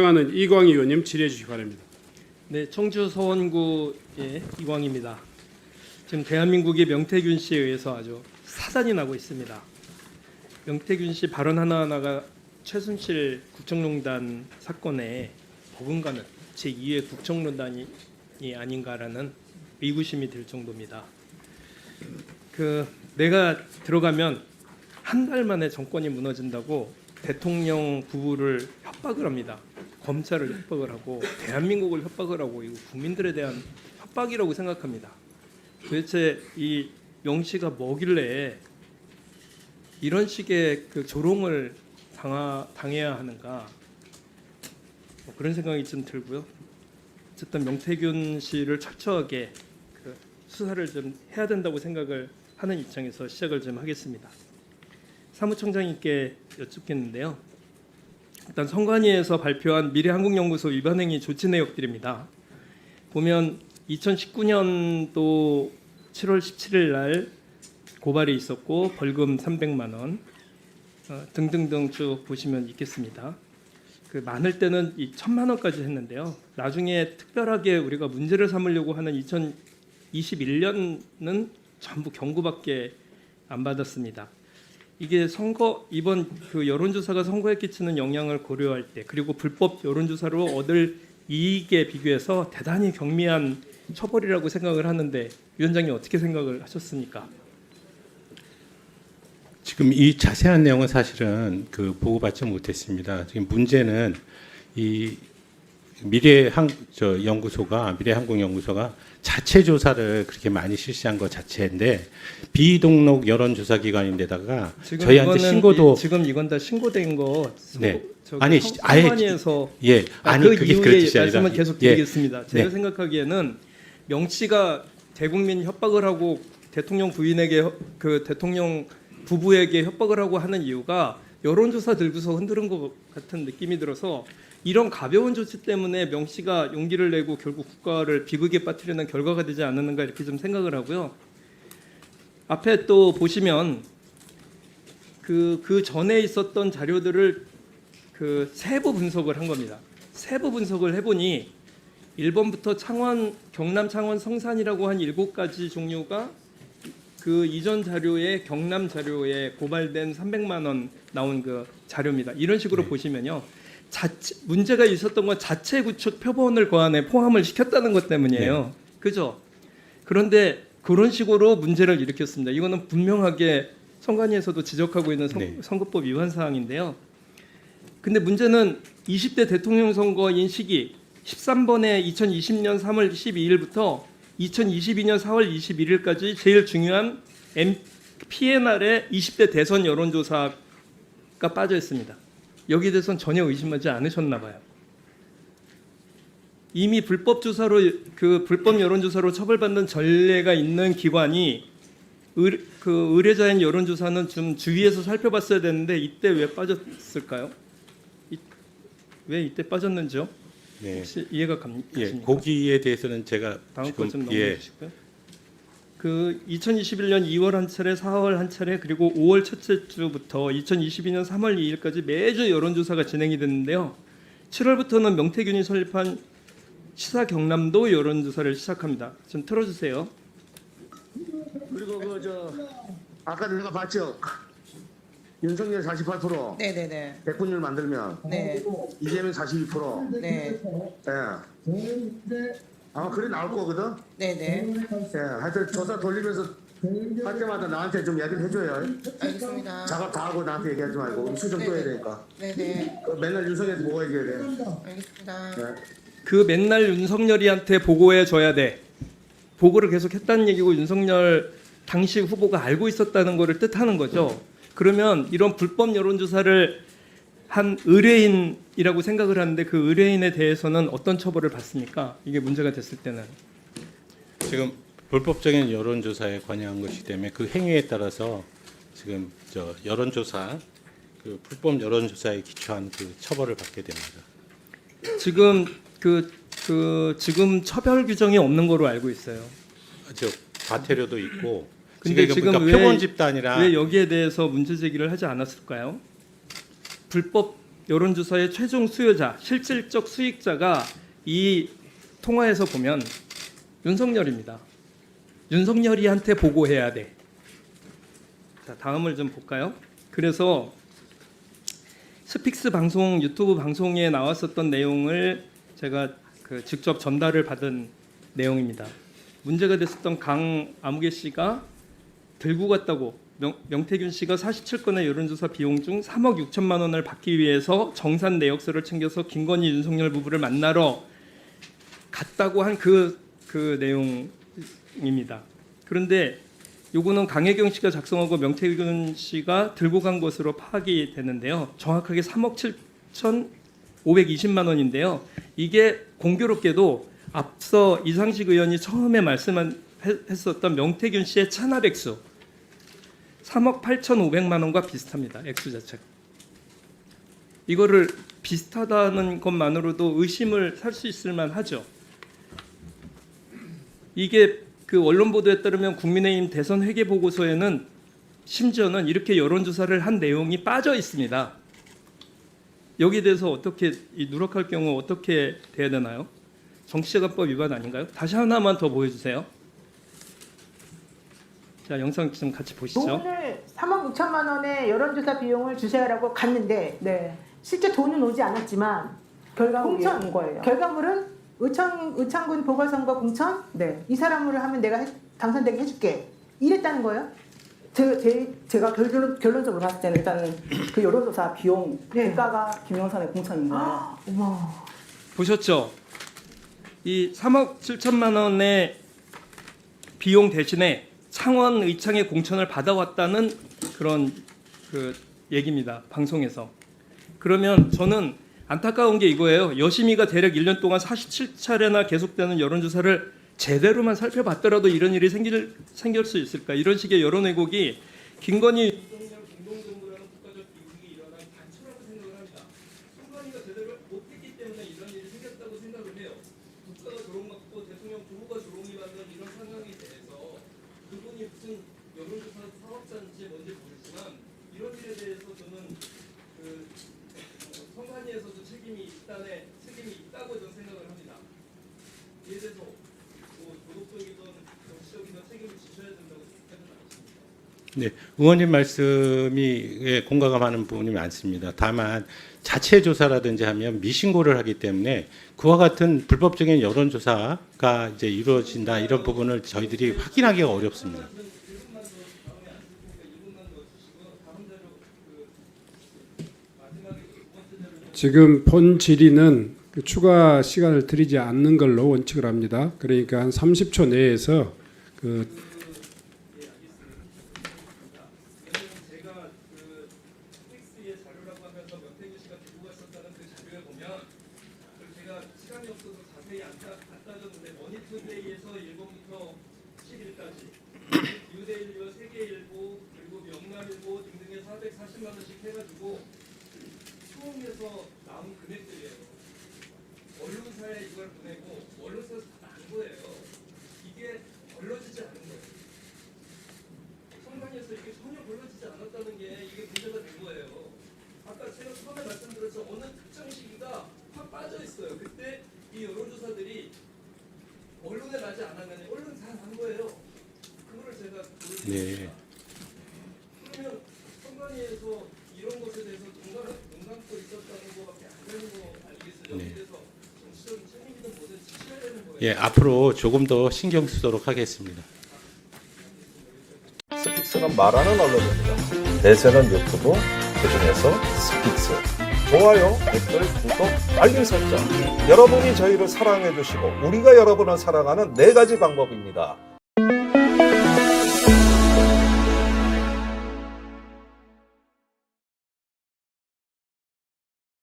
하는 이광희 의원님 질의해 주시기 바랍니다. 네, 청주 서원구의 이광입니다. 지금 대한민국의 명태균 씨에 의해서 아주 사단이 나고 있습니다. 명태균 씨 발언 하나하나가 최순실 국정농단 사건에 버금가는 제2의 국정농단이 아닌가라는 의구심이 들 정도입니다. 내가 들어가면 한 달 만에 정권이 무너진다고 대통령 부부를 협박을 합니다. 검찰을 협박을 하고 대한민국을 협박을 하고 이거 국민들에 대한 협박이라고 생각합니다. 도대체 이 명 씨가 뭐길래 이런 식의 조롱을 당해야 하는가, 그런 생각이 좀 들고요. 어쨌든 명태균 씨를 철저하게 수사를 좀 해야 된다고 생각을 하는 입장에서 시작을 좀 하겠습니다. 사무총장님께 여쭙겠는데요. 일단 선관위에서 발표한 미래한국연구소 위반행위 조치 내역들입니다. 보면 2019년도 7월 17일 날 고발이 있었고 벌금 300만 원 등등등 쭉 보시면 있겠습니다. 많을 때는 1,000만 원까지 했는데요. 나중에 특별하게 우리가 문제를 삼으려고 하는 2021년은 전부 경고밖에 안 받았습니다. 이게 이번 여론조사가 선거에 끼치는 영향을 고려할 때, 그리고 불법 여론조사로 얻을 이익에 비교해서 대단히 경미한 처벌이라고 생각을 하는데 위원장님 어떻게 생각을 하셨습니까? 지금 이 자세한 내용은 사실은 보고받지 못했습니다. 지금 문제는 이 미래한국연구소가 자체 조사를 그렇게 많이 실시한 것 자체인데 비등록 여론조사기관인데다가 저희한테 신고도 이건 다 신고된 거. 네. 아니 선관위에서 그게 그런 뜻이 아니라 말씀은 계속 드리겠습니다. 제가 생각하기에는 명 씨가 대국민 협박을 하고 대통령 부인에게 대통령 부부에게 협박을 하고 하는 이유가 여론조사 들고서 흔드는 것 같은 느낌이 들어서 이런 가벼운 조치 때문에 명 씨가 용기를 내고 결국 국가를 비극에 빠뜨리는 결과가 되지 않았는가 이렇게 좀 생각을 하고요. 앞에 또 보시면 그 전에 있었던 자료들을 세부 분석을 한 겁니다. 세부 분석을 해보니 1번부터 창원, 경남 창원 성산이라고 한 7가지 종류가 이전 자료에 경남 자료에 고발된 300만 원 나온 자료입니다. 이런 식으로 보시면요. 문제가 있었던 건 자체 구축 표본을 그 안에 포함을 시켰다는 것 때문이에요. 그죠? 그런데 그런 식으로 문제를 일으켰습니다. 이거는 분명하게 선관위에서도 지적하고 있는 선거법 위반 사항인데요. 근데 문제는 20대 대통령 선거인 시기 13번에 2020년 3월 12일부터 2022년 4월 21일까지 제일 중요한 PNR의 20대 대선 여론조사가 빠져 있습니다. 여기에 대해서는 전혀 의심하지 않으셨나 봐요. 이미 불법 여론조사로 처벌받는 전례가 있는 기관이 의뢰자인 여론조사는 좀 주위에서 살펴봤어야 되는데 이때 왜 빠졌을까요? 왜 이때 빠졌는지요? 혹시 이해가 가십니까? 거기에 대해서는 제가 다음 거 좀 넘겨주실까요? 2021년 2월 한 차례, 4월 한 차례, 그리고 5월 첫째 주부터 2022년 3월 2일까지 매주 여론조사가 진행이 됐는데요. 7월부터는 명태균이 설립한 시사 경남도 여론조사를 시작합니다. 좀 틀어주세요. 그리고 아까 내가 봤죠. 윤석열 48%, 네네네. 백분율 만들면 네. 이재명 42%. 네. 예. 아마 그래 나올 거거든. 네네. 예. 하여튼 조사 돌리면서 할 때마다 나한테 좀 얘기를 해줘요. 알겠습니다. 작업 다 하고 나한테 얘기하지 말고 수정 또 해야 되니까. 네네. 맨날 윤석열한테 보고 얘기해야 돼. 알겠습니다. 네. 맨날 윤석열이한테 보고해 줘야 돼. 보고를 계속 했다는 얘기고 윤석열 당시 후보가 알고 있었다는 거를 뜻하는 거죠. 그러면 이런 불법 여론조사를 한 의뢰인이라고 생각을 하는데 그 의뢰인에 대해서는 어떤 처벌을 받습니까? 이게 문제가 됐을 때는. 지금 불법적인 여론조사에 관여한 것이기 때문에 그 행위에 따라서 지금 여론조사 불법 여론조사에 기초한 처벌을 받게 됩니다. 지금 지금 처벌 규정이 없는 거로 알고 있어요. 과태료도 있고. 근데 지금 표본 집단이라 왜 여기에 대해서 문제 제기를 하지 않았을까요? 불법 여론조사의 최종 수요자, 실질적 수익자가 이 통화에서 보면 윤석열입니다. 윤석열이한테 보고해야 돼. 자, 다음을 좀 볼까요? 그래서 스픽스 방송, 유튜브 방송에 나왔었던 내용을 제가 직접 전달을 받은 내용입니다. 문제가 됐었던 강아무개 씨가 들고 갔다고 명태균 씨가 47건의 여론조사 비용 중 3억 6천만 원을 받기 위해서 정산 내역서를 챙겨서 김건희 윤석열 부부를 만나러 갔다고 한 그 내용입니다. 그런데 요거는 강혜경 씨가 작성하고 명태균 씨가 들고 간 것으로 파악이 되는데요. 정확하게 3억 7,520만 원인데요. 이게 공교롭게도 앞서 이상식 의원이 처음에 말씀했었던 명태균 씨의 차납 액수 3억 8,500만 원과 비슷합니다. 액수 자체가. 이거를 비슷하다는 것만으로도 의심을 살 수 있을 만하죠. 이게 그 언론 보도에 따르면 국민의힘 대선 회계 보고서에는 심지어는 이렇게 여론조사를 한 내용이 빠져 있습니다. 여기에 대해서 어떻게 누락할 경우 어떻게 돼야 되나요? 정치자금법 위반 아닌가요? 다시 하나만 더 보여주세요. 자, 영상 좀 같이 보시죠. 돈을 3억 6천만 원의 여론조사 비용을 주세요라고 갔는데 네. 실제 돈은 오지 않았지만 결과물이 공천, 온 거예요. 결과물은 의창군 보궐선거 공천 네. 이 사람으로 하면 내가 당선되게 해줄게 이랬다는 거예요? 제가 결론적으로 봤을 때는 일단은 그 여론조사 비용 네. 대가가 김영선의 공천인 거예요. 어머. 보셨죠? 이 3억 7천만 원의 비용 대신에 창원 의창의 공천을 받아왔다는 그런 그 얘기입니다. 방송에서. 그러면 저는 안타까운 게 이거예요. 여심이가 대략 1년 동안 47차례나 계속되는 여론조사를 제대로만 살펴봤더라도 이런 일이 생길 수 있을까? 이런 식의 여론 왜곡이 김건희 윤석열 공동정부라는 국가적 기록이 일어난 단초라고 생각을 합니다. 김건희가 제대로 못했기 때문에 이런 일이 생겼다고 생각을 해요. 국가가 조롱받고 대통령 부부가 조롱이 받는 이런 상황에 대해서 그분이 무슨 여론조사 사업자인지 뭔지 모르지만 이런 일에 대해서 저는 선관위에서도 책임이 있다고 저는 생각을 합니다. 이에 대해서 도덕적이든 정치적이든 책임을 지셔야 된다고 생각하는 않습니다. 네, 의원님 말씀이 공감하는 부분이 많습니다. 다만 자체 조사라든지 하면 미신고를 하기 때문에 그와 같은 불법적인 여론조사가 이제 이루어진다 이런 부분을 저희들이 확인하기가 어렵습니다. 지금 본 질의는 그 추가 시간을 드리지 않는 걸로 원칙을 합니다. 그러니까 한 30초 내에서 그 제가 텍스트의 자료라고 하면서 명태균 씨가 들고 갔었다는 그 자료에 보면 제가 시간이 없어서 자세히 안 따졌는데 머니투데이에서 1번부터 11일까지 뉴데일리와 세계일보 그리고 명남일보 등등의 440만 원씩 해가지고 수험에서 나온 금액들이에요. 언론사에 이걸 보내고 언론사에서 다 안 거예요. 이게 걸러지지 않은 거예요. 선관위에서 이게 전혀 걸러지지 않았다는 게 이게 문제가 된 거예요. 아까 제가 처음에 말씀드렸죠. 어느 특정 시기가 확 빠져 있어요. 그때 이 여론조사들이 언론에 나지 않았느니 언론 다 난 거예요. 그거를 제가 보여드립니다. 네. 그러면 선관위에서 이런 것에 대해서 눈 감고 있었다는 거밖에 안 되는 거 아니겠어요? 네. 그래서 정치적인 책임이든 뭐든 지켜야 되는 거예요. 예, 앞으로 조금 더 신경 쓰도록 하겠습니다. 스픽스는 말하는 언론입니다. 대세는 유튜브, 그중에서 스픽스. 좋아요, 댓글, 구독, 알림 설정. 여러분이 저희를 사랑해 주시고 우리가 여러분을 사랑하는 4가지 방법입니다.